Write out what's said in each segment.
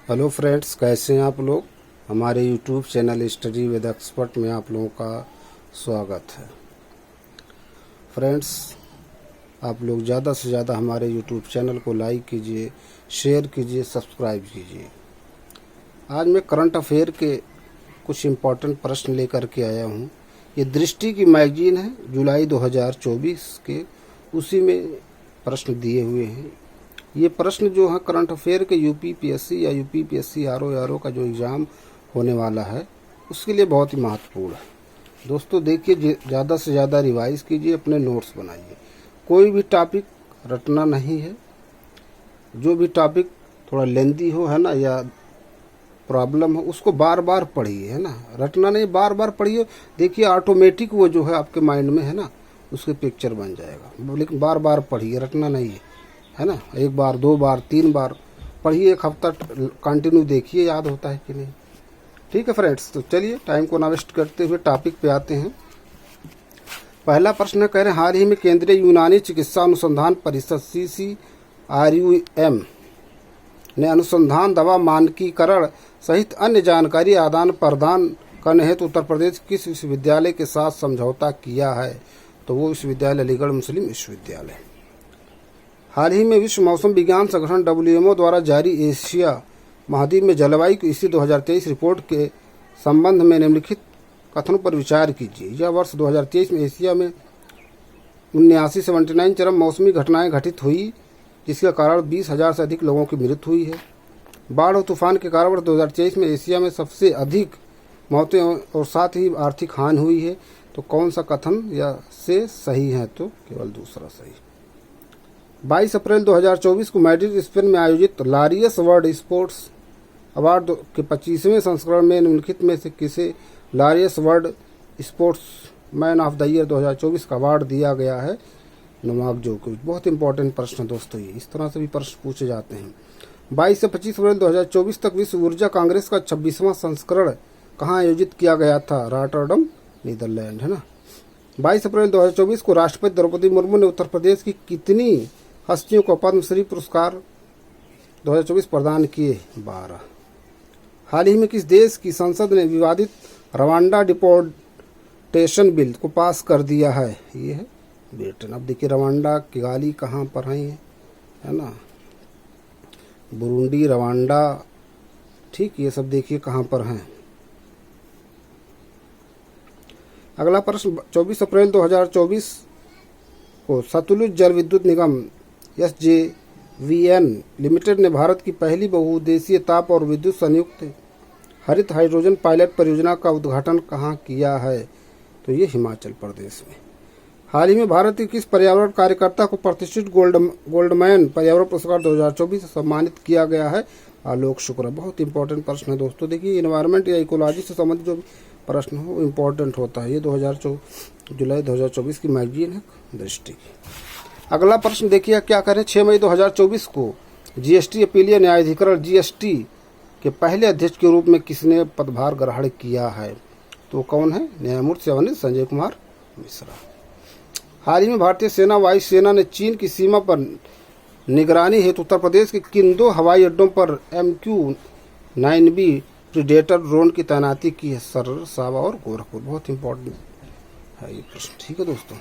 Hello friends, कैसे हैं आप लोग। हमारे YouTube channel study with expert में आप लोगों का स्वागत है। फ्रेंड्स, आप लोग ज़्यादा से ज़्यादा हमारे यूट्यूब चैनल को लाइक कीजिए, शेयर कीजिए, सब्सक्राइब कीजिए। आज मैं करंट अफेयर के कुछ इम्पोर्टेंट प्रश्न लेकर के आया हूँ। ये दृष्टि की मैगजीन है, जुलाई 2024 के, उसी में प्रश्न दिए हुए हैं। ये प्रश्न जो है करंट अफेयर के यूपीपीएससी या यूपीपीएससी आरओ का जो एग्ज़ाम होने वाला है उसके लिए बहुत ही महत्वपूर्ण है। दोस्तों देखिए, ज़्यादा से ज़्यादा रिवाइज कीजिए, अपने नोट्स बनाइए। कोई भी टॉपिक रटना नहीं है। जो भी टॉपिक थोड़ा लेंदी हो, है ना, या प्रॉब्लम हो, उसको बार बार पढ़िए, है ना। रटना नहीं, बार बार पढ़िए। देखिए ऑटोमेटिक वो जो है आपके माइंड में, है ना, उसके पिक्चर बन जाएगा। लेकिन बार बार पढ़िए, रटना नहीं है ना। एक बार, दो बार, तीन बार पढ़िए, एक हफ्ता कंटिन्यू देखिए, याद होता है कि नहीं। ठीक है फ्रेंड्स, तो चलिए टाइम को ना वेस्ट करते हुए टॉपिक पे आते हैं। पहला प्रश्न कह रहे हैं, हाल ही में केंद्रीय यूनानी चिकित्सा अनुसंधान परिषद CCRUM ने अनुसंधान दवा मानकीकरण सहित अन्य जानकारी आदान प्रदान करने हेतु उत्तर प्रदेश किस विश्वविद्यालय के साथ समझौता किया है। तो वो विश्वविद्यालय अलीगढ़ मुस्लिम विश्वविद्यालय। हाल ही में विश्व मौसम विज्ञान संगठन WMO द्वारा जारी एशिया महाद्वीप में जलवायु की स्थिति 2023 रिपोर्ट के संबंध में निम्नलिखित कथनों पर विचार कीजिए। यह वर्ष 2023 में एशिया में 79 चरम मौसमी घटनाएं घटित हुई, जिसके कारण 20,000 से अधिक लोगों की मृत्यु हुई है। बाढ़ और तूफान के कारण वर्ष 2023 में एशिया में सबसे अधिक मौतें और साथ ही आर्थिक हानि हुई है। तो कौन सा कथन या से सही है? तो केवल दूसरा सही। 22 अप्रैल 2024 को मैड्रिड स्पेन में आयोजित लारियस वर्ल्ड स्पोर्ट्स अवार्ड के 25वें संस्करण में निम्नलिखित में से किसे Laureus world sports man of the year 2024 का अवार्ड दिया गया है? नोवाक जोकोविच। बहुत इंपॉर्टेंट प्रश्न है दोस्तों, ये इस तरह से भी प्रश्न पूछे जाते हैं। 22 से 25 अप्रैल 2024 तक विश्व ऊर्जा कांग्रेस का 26वां संस्करण कहाँ आयोजित किया गया था? रॉटरडम, नीदरलैंड, है ना। 22 अप्रैल 2024 को राष्ट्रपति द्रौपदी मुर्मू ने उत्तर प्रदेश की कितनी हस्तियों को पद्मश्री पुरस्कार 2024 प्रदान किए? 12। हाल ही में किस देश की संसद ने विवादित रवांडा डिपोर्टेशन बिल को पास कर दिया है? ये है ब्रिटेन। अब देखिए रवांडा किगाली कहाँ पर है ना, बुरुंडी, रवांडा, ठीक, ये सब देखिए कहाँ पर हैं। अगला प्रश्न, 24 अप्रैल 2024 को सतलुज जल विद्युत निगम SJVN लिमिटेड ने भारत की पहली बहुउद्देशीय ताप और विद्युत संयुक्त हरित हाइड्रोजन पायलट परियोजना का उद्घाटन कहाँ किया है? तो ये हिमाचल प्रदेश में। हाल ही में भारत के किस पर्यावरण कार्यकर्ता को प्रतिष्ठित गोल्डमैन पर्यावरण पुरस्कार 2024 से सम्मानित किया गया है? आलोक शुक्ला। बहुत इंपॉर्टेंट प्रश्न है दोस्तों। देखिए इन्वायरमेंट या इकोलॉजी से संबंधित जो भी प्रश्न हो इम्पोर्टेंट होता है। ये जुलाई 2024 की मैगजीन है दृष्टि की। अगला प्रश्न देखिए क्या करें, 6 मई 2024 को GST अपीलीय न्यायाधिकरण GST के पहले अध्यक्ष के रूप में किसने पदभार ग्रहण किया है? तो कौन है? न्यायमूर्ति सेवानिवृत्त संजय कुमार मिश्रा। हाल ही में भारतीय सेना वायुसेना ने चीन की सीमा पर निगरानी हेतु उत्तर प्रदेश के किन 2 हवाई अड्डों पर MQ-9B प्रीडेटर ड्रोन की तैनाती की है? सरर, सावा और गोरखपुर। बहुत इंपॉर्टेंट है ये प्रश्न। ठीक है दोस्तों,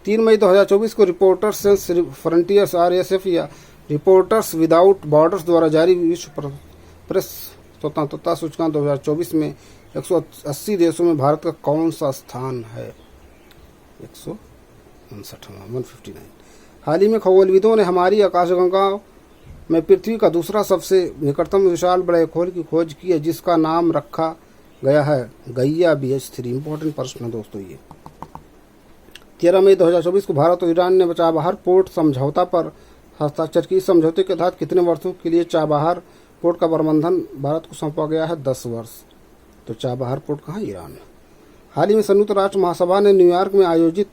3 मई 2024 को रिपोर्टर्स सेंस फ्रंटियर्स RSF या रिपोर्टर्स विदाउट बॉर्डर्स द्वारा जारी विश्व प्रेस स्वतंत्रता सूचकांक 2024 में 180 देशों में भारत का कौन सा स्थान है? 159। हाल ही में खगोलविदों ने हमारी आकाशगंगा में पृथ्वी का दूसरा सबसे निकटतम विशाल ब्लैक होल की खोज की है, जिसका नाम रखा गया है गैया BH3। इंपॉर्टेंट प्रश्न है दोस्तों ये। 13 मई 2024 को भारत और ईरान ने चाबहार पोर्ट समझौता पर हस्ताक्षर की। समझौते के तहत कितने वर्षों के लिए चाबहार पोर्ट का प्रबंधन भारत को सौंपा गया है? 10 वर्ष। तो चाबहार पोर्ट कहाँ? ईरान में। हाल ही में संयुक्त राष्ट्र महासभा ने न्यूयॉर्क में आयोजित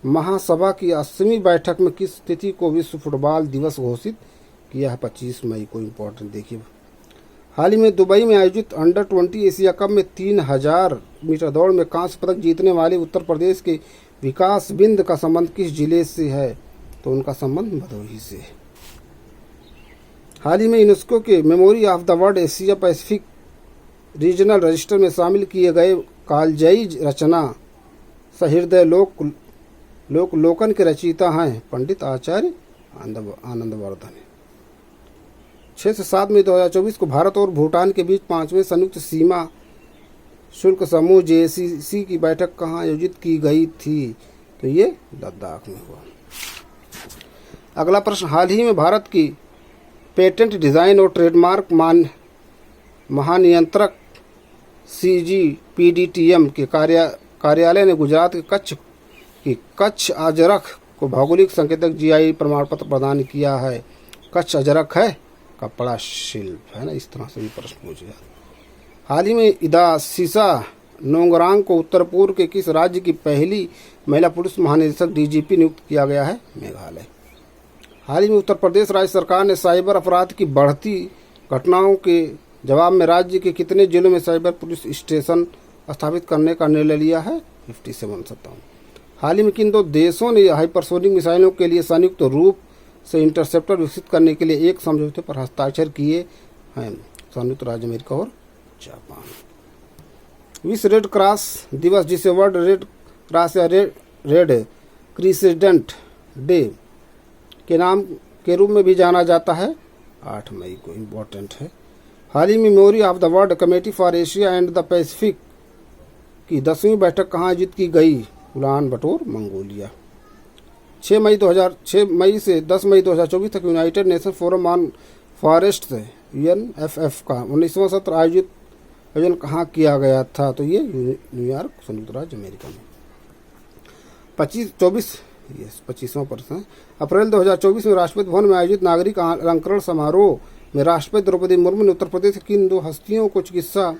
महासभा की 80वीं बैठक में किस तिथि को विश्व फुटबॉल दिवस घोषित किया है? 25 मई को। इम्पोर्टेंट देखिए, हाल ही में दुबई में आयोजित अंडर 20 एशिया कप में 3000 मीटर दौड़ में कांस्य पदक जीतने वाले उत्तर प्रदेश के विकास बिंद का संबंध किस जिले से है? तो उनका संबंध भदोही से है। हाल ही में यूनेस्को के memory of the world Asia Pacific regional register में शामिल किए गए कालजयी रचना सहृदय लोकन के रचयिता हैं पंडित आचार्य आनंदवर्धन। 6 से 7 मई 2024 को भारत और भूटान के बीच 5वें संयुक्त सीमा शुल्क समूह JCC की बैठक कहाँ आयोजित की गई थी? तो ये लद्दाख में हुआ। अगला प्रश्न, हाल ही में भारत की पेटेंट डिजाइन और ट्रेडमार्क महानियंत्रक CGPDTM के कार्यालय ने गुजरात के कच्छ अजरख को भौगोलिक संकेतक GI प्रमाण पत्र प्रदान किया है। कच्छ अजरख है कपड़ा शिल्प, है ना। इस तरह से भी प्रश्न पूछे जाते। हाल ही में इदासीसा नोंगरांग को उत्तर पूर्व के किस राज्य की पहली महिला पुलिस महानिदेशक DGP नियुक्त किया गया है? मेघालय। हाल ही में उत्तर प्रदेश राज्य सरकार ने साइबर अपराध की बढ़ती घटनाओं के जवाब में राज्य के कितने जिलों में साइबर पुलिस स्टेशन स्थापित करने का निर्णय लिया है? 57। हाल ही में किन 2 देशों ने हाइपरसोनिक मिसाइलों के लिए संयुक्त रूप से इंटरसेप्टर विकसित करने के लिए एक समझौते पर हस्ताक्षर किए हैं? संयुक्त राज्य अमेरिका और जापान। विश्व रेड क्रॉस दिवस, जिसे वर्ल्ड रेड क्रॉस या रेड क्रिसेंट डे के नाम के रूप में भी जाना जाता है, 8 मई को इम्पोर्टेंट है। हाल ही में memory of the world committee for Asia and the Pacific की 10वीं बैठक कहाँ आयोजित की गई? उलान बटोर, मंगोलिया। 6 मई से 10 मई 2024 तक United nation forum on forest UNFF का 19वां सत्र आयोजन कहाँ किया गया था? तो ये न्यूयॉर्क, संयुक्त राज्य अमेरिका में। 25वां प्रश्न है, अप्रैल 2024 में राष्ट्रपति भवन में आयोजित नागरिक अलंकरण समारोह में राष्ट्रपति द्रौपदी मुर्मू ने उत्तर प्रदेश की किन 2 हस्तियों को चिकित्सा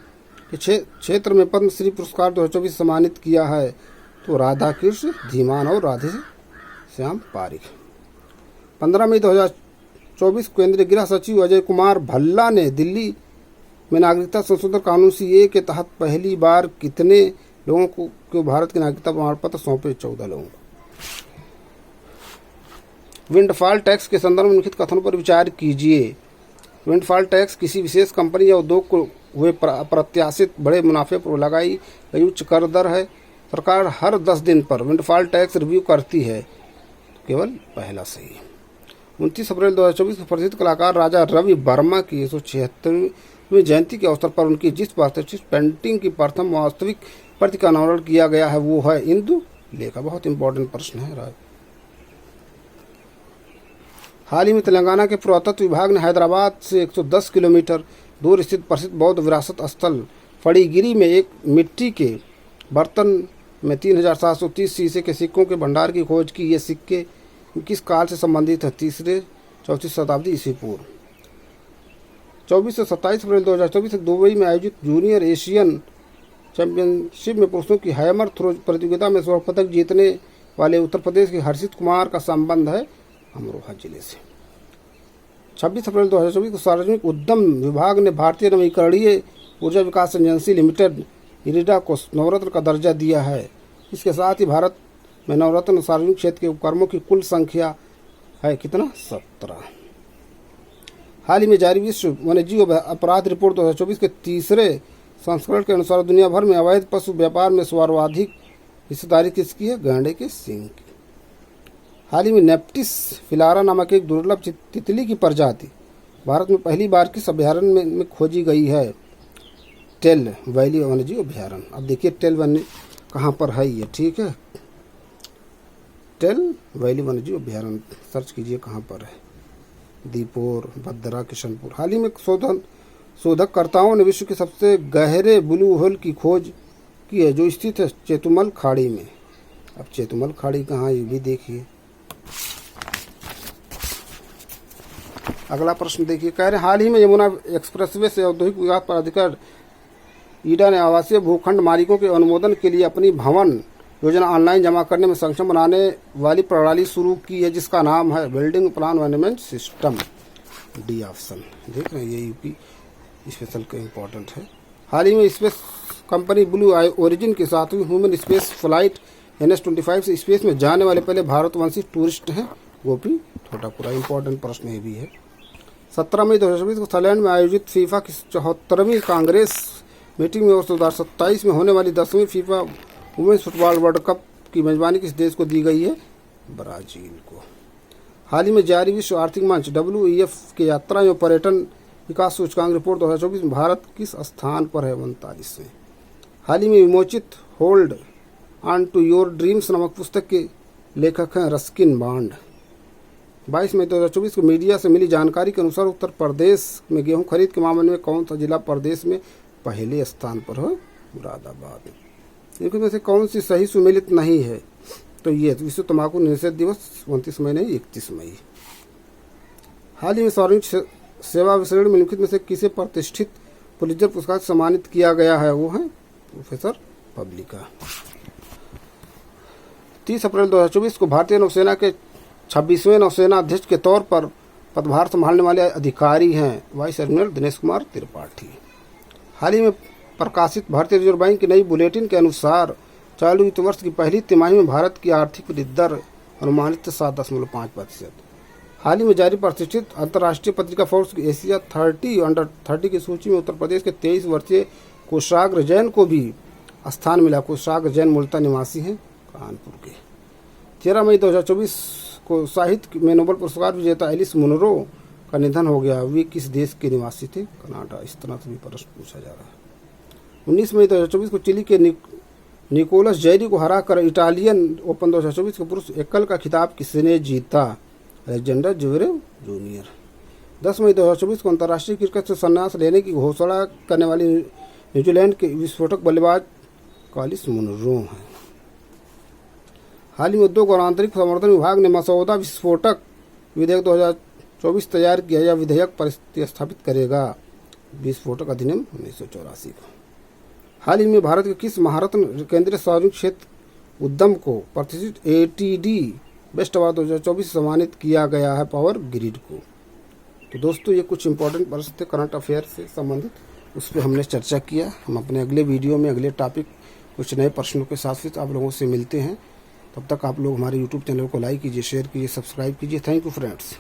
के क्षेत्र में पद्मश्री पुरस्कार 2024 सम्मानित किया है? तो राधा कृष्ण धीमान और राधे श्याम पारिक। 15 मई 2024 केंद्रीय गृह सचिव अजय कुमार भल्ला ने दिल्ली में नागरिकता संशोधन कानून CAA के तहत पहली बार कितने लोगों को भारत की नागरिकता प्रमाण पत्र सौंपे? 14 लोगों को। विंडफॉल टैक्स के संदर्भ में निम्नलिखित कथनों पर विचार कीजिए। विंडफॉल टैक्स किसी विशेष कंपनी या उद्योग को हुए अप्रत्याशित बड़े मुनाफे पर लगाई गई उच्च कर दर है। सरकार हर 10 दिन पर विंडफॉल टैक्स रिव्यू करती है। केवल पहला सही। 29 अप्रैल 2024 को प्रसिद्ध कलाकार राजा रवि वर्मा की 176वीं जयंती के अवसर पर उनकी जिस प्रतिष्ठित पेंटिंग की प्रथम वास्तविक प्रति का अनावरण किया गया है वो है इंदु लेखा। बहुत इंपॉर्टेंट प्रश्न है। हाल ही में तेलंगाना के पुरातत्व विभाग ने हैदराबाद से 110 किलोमीटर दूर स्थित प्रसिद्ध बौद्ध विरासत स्थल फड़ीगिरी में एक मिट्टी के बर्तन में 3730 शीशे के सिक्कों के भंडार की खोज की। ये सिक्के किस काल से संबंधित है? 3री-4वीं शताब्दी ईस्वी पूर्व। 24 से 27 अप्रैल 2024 तक दुबई में आयोजित जूनियर एशियन चैंपियनशिप में पुरुषों की हैमर थ्रो प्रतियोगिता में स्वर्ण पदक जीतने वाले उत्तर प्रदेश के हर्षित कुमार का संबंध है अमरोहा जिले से। 26 अप्रैल 2024 को सार्वजनिक उद्यम विभाग ने भारतीय नवीकरणीय ऊर्जा विकास एजेंसी लिमिटेड इरिडा को नवरत्न का दर्जा दिया है। इसके साथ ही भारत में नवरत्न सार्वजनिक क्षेत्र के उपक्रमों की कुल संख्या है कितना? 17। हाल ही में जारी विश्व वन्यजीव अपराध रिपोर्ट 2024 के 3रे संस्करण के अनुसार दुनिया भर में अवैध पशु व्यापार में सर्वाधिक हिस्सेदारी किसकी है? गैंडे के सींग की। हाल ही में नेप्टिस फिलारा नामक एक दुर्लभ तितली की प्रजाति भारत में पहली बार किस अभ्यारण्य में खोजी गई है? टेल वैली वन्यजीव अभ्यारण्य। अब देखिए टेल वन्य कहाँ पर है ये, ठीक है। टेल वैली वन्यजीव अभ्यारण्य सर्च कीजिए कहाँ पर है। दीपोर, भद्रा, किशनपुर। हाल ही में शोधकर्ताओं ने विश्व के सबसे गहरे ब्लू होल की खोज की है जो स्थित है चेतुमल खाड़ी में। अब चेतुमल खाड़ी कहाँ है ये भी देखिए। अगला प्रश्न देखिए, कह रहे हाल ही में यमुना एक्सप्रेसवे से औद्योगिक विकास प्राधिकरण ईडा ने आवासीय भूखंड मालिकों के अनुमोदन के लिए अपनी भवन योजना ऑनलाइन जमा करने में सक्षम बनाने वाली प्रणाली शुरू की है जिसका नाम है building plan management system. D option देख रहे हैं, ये यूपी स्पेशल का इम्पोर्टेंट है। हाल ही में स्पेस कंपनी ब्लू ओरिजिन के 7वीं ह्यूमन स्पेस फ्लाइट NS-25 से स्पेस में जाने वाले पहले भारतवंशी टूरिस्ट हैं गोपी थोटापुरा। इम्पोर्टेंट प्रश्न ये भी है। 17 मई 2024 को थाईलैंड में आयोजित फीफा की 74वीं कांग्रेस मीटिंग में 2027 में होने वाली 10वीं FIFA women's football world cup की मेजबानी किस देश को दी गई है? ब्राजील को। हाल ही में जारी विश्व आर्थिक मंच WEF के यात्रा एवं पर्यटन विकास सूचकांक रिपोर्ट 2024 में भारत किस स्थान पर है? 39वें। हाल ही में विमोचित hold on to your dreams नामक पुस्तक के लेखक हैं रस्किन बॉन्ड। 22 मई 2024 को मीडिया से मिली जानकारी के अनुसार उत्तर प्रदेश में गेहूं खरीद के मामले में कौन सा जिला प्रदेश में पहले स्थान पर है? मुरादाबाद। इनमें में से कौन सी सही सुमेलित नहीं है? तो ये विश्व तंबाकू निषेध दिवस 29 मई नहीं 31 मई। हाल ही में सार्वजनिक सेवा श्रेणी में निम्नलिखित में से किसे प्रतिष्ठित पुलित्जर पुरस्कार से सम्मानित किया गया है? वो है प्रोफेसर पब्लिका। 30 अप्रैल 2024 को भारतीय नौसेना के 26वें नौसेना अध्यक्ष के तौर पर पदभार संभालने वाले अधिकारी हैं वाइस एडमिरल दिनेश कुमार त्रिपाठी। हाल ही में प्रकाशित भारतीय रिजर्व बैंक की नई बुलेटिन के अनुसार चालू वित्त वर्ष की पहली तिमाही में भारत की आर्थिक वृद्धि दर अनुमानित 7.5%। हाल ही में जारी प्रतिष्ठित अंतर्राष्ट्रीय पत्रिका फोर्ब्स की एशिया 30 अंडर 30 की सूची में उत्तर प्रदेश के 23 वर्षीय कोषाग्र जैन को भी स्थान मिला। कोषाग्र जैन मूलतः निवासी हैं कानपुर के। 13 मई 2024 को साहित्य में नोबेल पुरस्कार विजेता एलिस मुनरो का निधन हो गया। वे किस देश के निवासी थे? कनाडा। इस तरह से भी प्रश्न पूछा जा रहा है। 19 मई 2024 को चिली के निकोलस जैरी को हराकर इटालियन ओपन 2024 के पुरुष एकल का खिताब किसने जीता? Alexander Zverev junior. 10 मई 2024 को अंतर्राष्ट्रीय क्रिकेट से संन्यास लेने की घोषणा करने वाली न्यूजीलैंड के विस्फोटक बल्लेबाज कॉलिस मुनरो हैं। हाल ही में उद्योग और आंतरिक संवर्धन विभाग ने मसौदा विस्फोटक विधेयक 2024 तैयार किया। यह विधेयक प्रतिस्थापित करेगा विस्फोटक अधिनियम 1984 को। हाल ही में भारत के किस महारत्न केंद्रीय सार्वजनिक क्षेत्र उद्यम को प्रतिष्ठित ATD बेस्ट अवार्ड 2024 सम्मानित किया गया है? पावर ग्रिड को। तो दोस्तों, ये कुछ इंपॉर्टेंट प्रश्न थे करंट अफेयर से संबंधित, उस पर हमने चर्चा किया। हम अपने अगले वीडियो में अगले टॉपिक कुछ नए प्रश्नों के साथ आप लोगों से मिलते हैं। तब तक आप लोग हमारे YouTube चैनल को लाइक कीजिए, शेयर कीजिए, सब्सक्राइब कीजिए। Thank you friends.